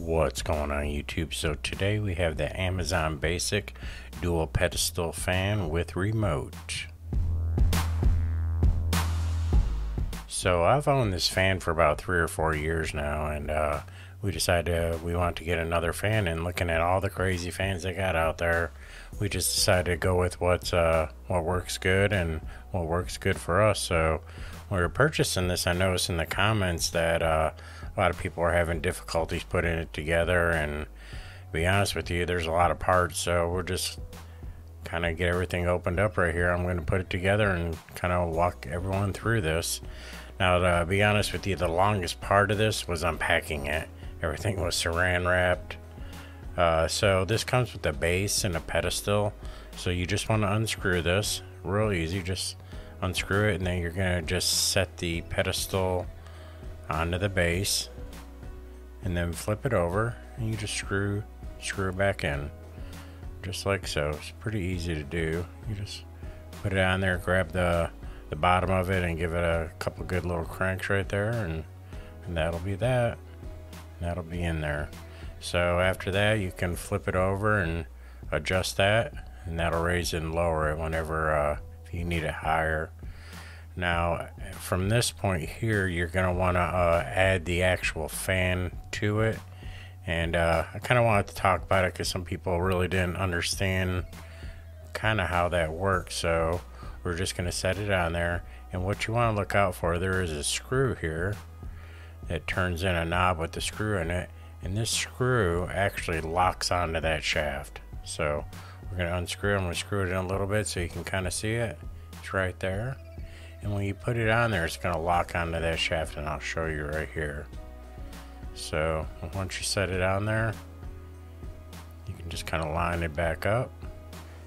What's going on YouTube? So today we have the Amazon Basic dual pedestal fan with remote. So I've owned this fan for about 3 or 4 years now, and we decided we want to get another fan. And looking at all the crazy fans they got out there, we just decided to go with what works good and what works good for us. So when we were purchasing this, I noticed in the comments that a lot of people are having difficulties putting it together, and to be honest with you, there's a lot of parts, so we'll just kind of get everything opened up right here. I'm going to put it together and kind of walk everyone through this. Now, to be honest with you, the longest part of this was unpacking it. Everything was saran wrapped. So this comes with a base and a pedestal, so you just want to unscrew this real easy. Just unscrew it, and then you're going to just set the pedestal onto the base and then flip it over, and you just screw it back in just like so. It's pretty easy to do. You just put it on there, grab the bottom of it, and give it a couple good little cranks right there, and that'll be that. That'll be in there. So after that, you can flip it over and adjust that, and that'll raise and lower it whenever if you need it higher. Now from this point here, you're going to want to add the actual fan to it, and I kind of wanted to talk about it because some people really didn't understand kind of how that works. So we're just going to set it on there, and what you want to look out for, there is a screw here that turns in a knob with the screw in it, and this screw actually locks onto that shaft. So we're going to unscrew it. I'm going to screw it in a little bit so you can kind of see it. It's right there. And when you put it on there, it's going to lock onto that shaft, and I'll show you right here. So once you set it on there, you can just kind of line it back up,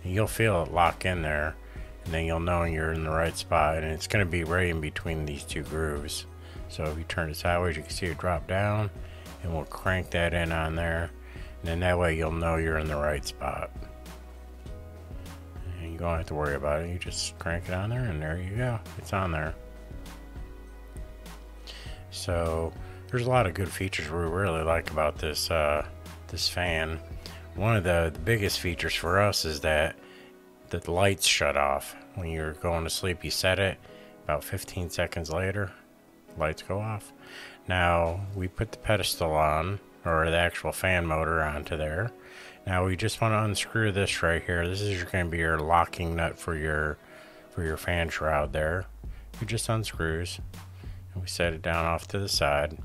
and you'll feel it lock in there, and then you'll know you're in the right spot, and it's going to be right in between these two grooves. So if you turn it sideways, you can see it drop down, and we'll crank that in on there, and then that way you'll know you're in the right spot. You don't have to worry about it. You just crank it on there, and there you go. It's on there. So there's a lot of good features we really like about this this fan. One of the biggest features for us is that the lights shut off when you're going to sleep. You set it, about 15 seconds later, lights go off. Now we put the pedestal on, or the actual fan motor onto there. Now we just want to unscrew this right here. This is going to be your locking nut for your fan shroud there. It just unscrews, and we set it down off to the side.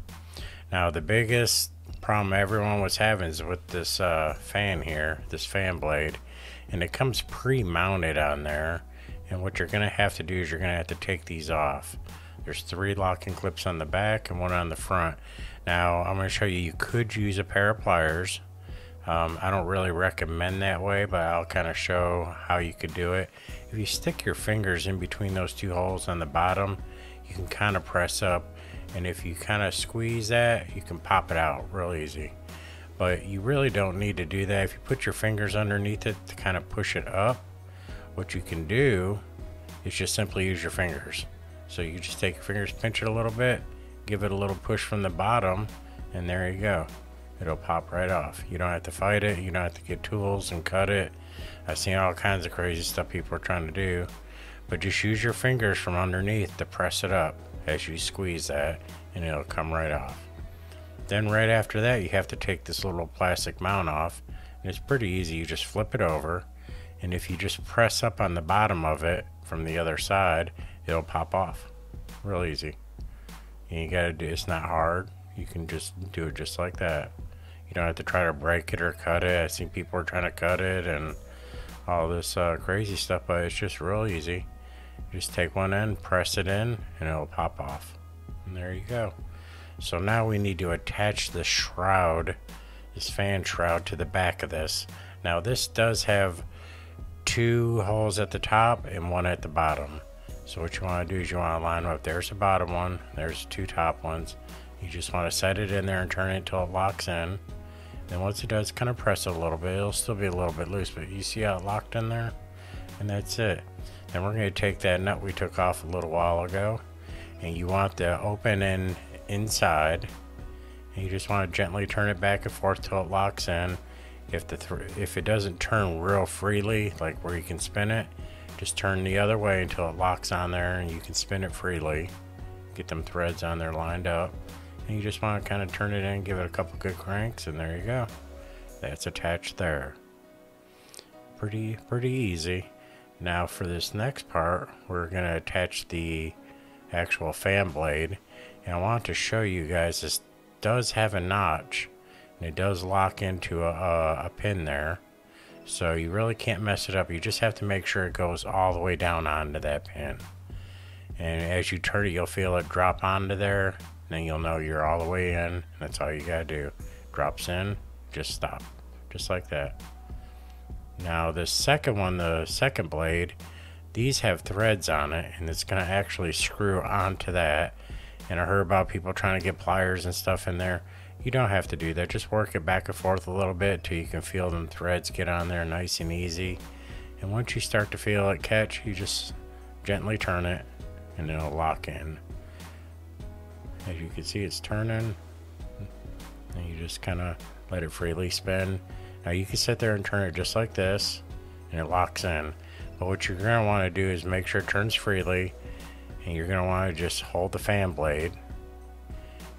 Now the biggest problem everyone was having is with this fan here, this fan blade, and it comes pre-mounted on there. And what you're going to have to do is you're going to have to take these off. There's 3 locking clips on the back and 1 on the front. Now I'm going to show you, you could use a pair of pliers. I don't really recommend that way, but I'll kind of show how you could do it. If you stick your fingers in between those 2 holes on the bottom, you can kind of press up, and if you kind of squeeze that, you can pop it out real easy. But you really don't need to do that. If you put your fingers underneath it to kind of push it up, what you can do is just simply use your fingers. So you just take your fingers, pinch it a little bit, give it a little push from the bottom, and there you go. It'll pop right off. You don't have to fight it. You don't have to get tools and cut it. I've seen all kinds of crazy stuff people are trying to do, but just use your fingers from underneath to press it up as you squeeze that, and it'll come right off. Then right after that, you have to take this little plastic mount off, and it's pretty easy. You just flip it over, and if you just press up on the bottom of it from the other side, it'll pop off real easy. And you gotta do, it's not hard. You can just do it just like that. You don't have to try to break it or cut it. I've seen people are trying to cut it and all this crazy stuff, but it's just real easy. You just take one end, press it in, and it'll pop off. And there you go. So now we need to attach the shroud, this fan shroud, to the back of this. Now this does have 2 holes at the top and 1 at the bottom. So what you want to do is you want to line them up. There's the bottom one, there's 2 top ones. You just want to set it in there and turn it until it locks in. Then once it does, kind of press it a little bit. It'll still be a little bit loose, but you see how it locked in there? And that's it. Then we're going to take that nut we took off a little while ago, and you want the open end inside, And you just want to gently turn it back and forth till it locks in. If it doesn't turn real freely, like where you can spin it, just turn the other way until it locks on there and you can spin it freely. Get them threads on there lined up. And you just want to kind of turn it in, give it a couple good cranks, and there you go. That's attached there. Pretty easy. Now for this next part, we're going to attach the actual fan blade. And I want to show you guys, this does have a notch. And it does lock into a pin there. So you really can't mess it up. You just have to make sure it goes all the way down onto that pin. And as you turn it, you'll feel it drop onto there. Then you'll know you're all the way in. That's all you gotta do. Drops in, just stop. Just like that. Now the second one, the second blade, these have threads on it, and it's gonna actually screw onto that. And I heard about people trying to get pliers and stuff in there. You don't have to do that. Just work it back and forth a little bit till you can feel them threads get on there nice and easy. And once you start to feel it catch, you just gently turn it and it'll lock in. As you can see, it's turning, and you just kind of let it freely spin. Now you can sit there and turn it just like this and it locks in. But what you're going to want to do is make sure it turns freely, and you're going to want to just hold the fan blade.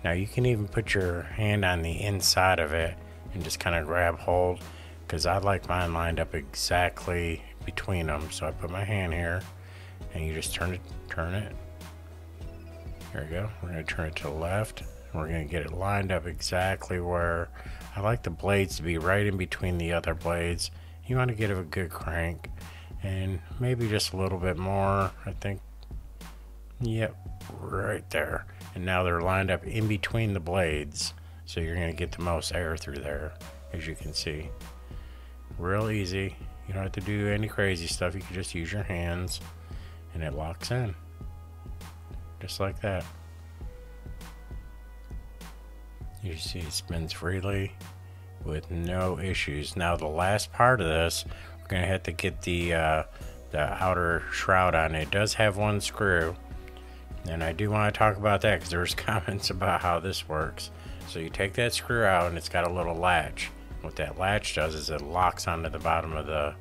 Now you can even put your hand on the inside of it and just kind of grab hold, because I like mine lined up exactly between them. So I put my hand here and you just turn it. There we go. We're going to turn it to the left. And we're going to get it lined up exactly where I like the blades to be, right in between the other blades. You want to get a good crank, and maybe just a little bit more, I think. Yep, right there. And now they're lined up in between the blades, so you're going to get the most air through there, as you can see. Real easy. You don't have to do any crazy stuff. You can just use your hands, and it locks in. Just like that. You see it spins freely with no issues. Now the last part of this, we're going to have to get the outer shroud on. It does have one screw. And I do want to talk about that because there's comments about how this works. So you take that screw out, and it's got a little latch. What that latch does is it locks onto the bottom of the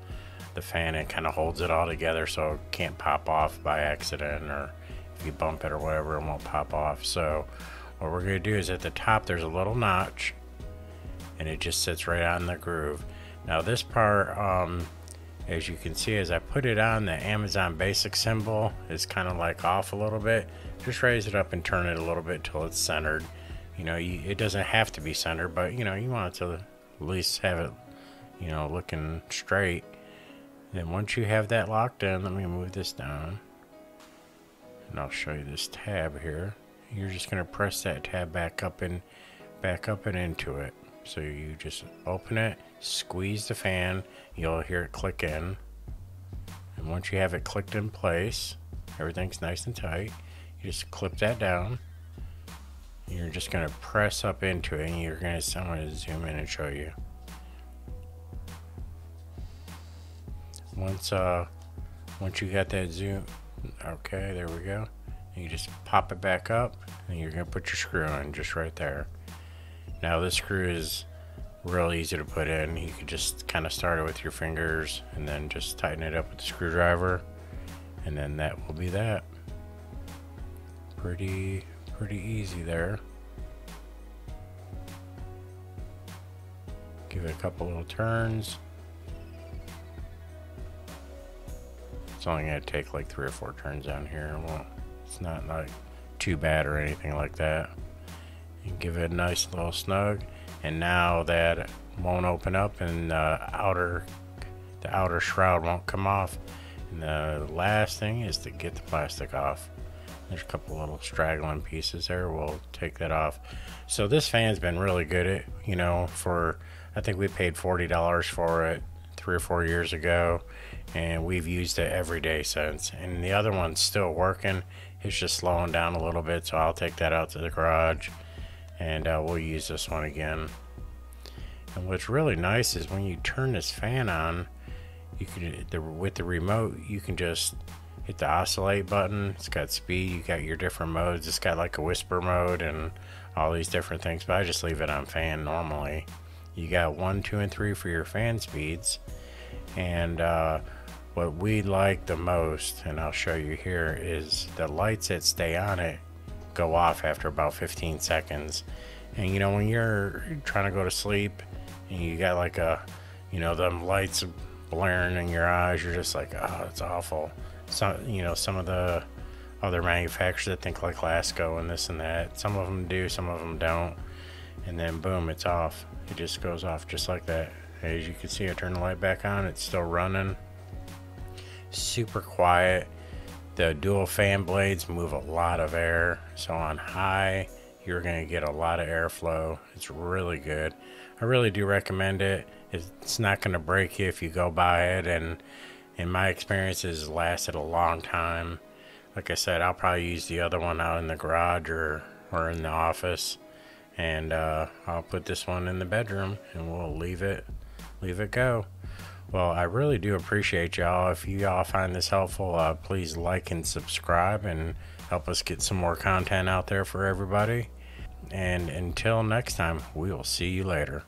fan and kind of holds it all together so it can't pop off by accident, or if you bump it or whatever, it won't pop off. So what we're going to do is at the top there's a little notch, and it just sits right on the groove. Now this part, as you can see, as I put it on, the Amazon basic symbol is kind of like off a little bit. Just raise it up and turn it a little bit till it's centered. You know, it doesn't have to be centered, but you know, you want it to at least have it, you know, looking straight. Then once you have that locked in, let me move this down, and I'll show you this tab here. You're just going to press that tab back up and into it. So you just open it, squeeze the fan, you'll hear it click in. And once you have it clicked in place, everything's nice and tight, you just clip that down. You're just going to press up into it, and I'm going to zoom in and show you. Once you got that zoom, okay, there we go. And you just pop it back up, and you're going to put your screw in just right there. Now this screw is real easy to put in. You can just kind of start it with your fingers and then just tighten it up with the screwdriver, and then that will be that. Pretty easy there. Give it a couple little turns. It's only going to take like 3 or 4 turns down here. Well, it's not like too bad or anything like that. You can give it a nice little snug, and now that won't open up, and the outer shroud won't come off. And the last thing is to get the plastic off. There's a couple little straggling pieces there. We'll take that off. So this fan's been really good at, you know, I think we paid $40 for it 3 or 4 years ago, and we've used it every day since. And the other one's still working. It's just slowing down a little bit, so I'll take that out to the garage, and we'll use this one again. And what's really nice is when you turn this fan on, you can with the remote, you can just hit the oscillate button. It's got speed, you got your different modes. It's got like a whisper mode and all these different things, but I just leave it on fan normally. You got 1, 2, and 3 for your fan speeds. And what we like the most, and I'll show you here, is the lights that stay on it go off after about 15 seconds. And you know, when you're trying to go to sleep and you got like them lights blaring in your eyes, you're just like, oh, it's awful. So, some of the other manufacturers that think like Lasco and this and that, some of them do, some of them don't. And then boom, it's off. It just goes off just like that. As you can see, I turn the light back on, it's still running. Super quiet. The dual fan blades move a lot of air, so on high you're going to get a lot of airflow. It's really good. I really do recommend it. It's not going to break you if you go by it, and in my experience it's lasted a long time. Like I said, I'll probably use the other one out in the garage or in the office, and I'll put this one in the bedroom and we'll leave it go. Well, I really do appreciate y'all. If you all find this helpful, please like and subscribe and help us get some more content out there for everybody. And until next time, we will see you later.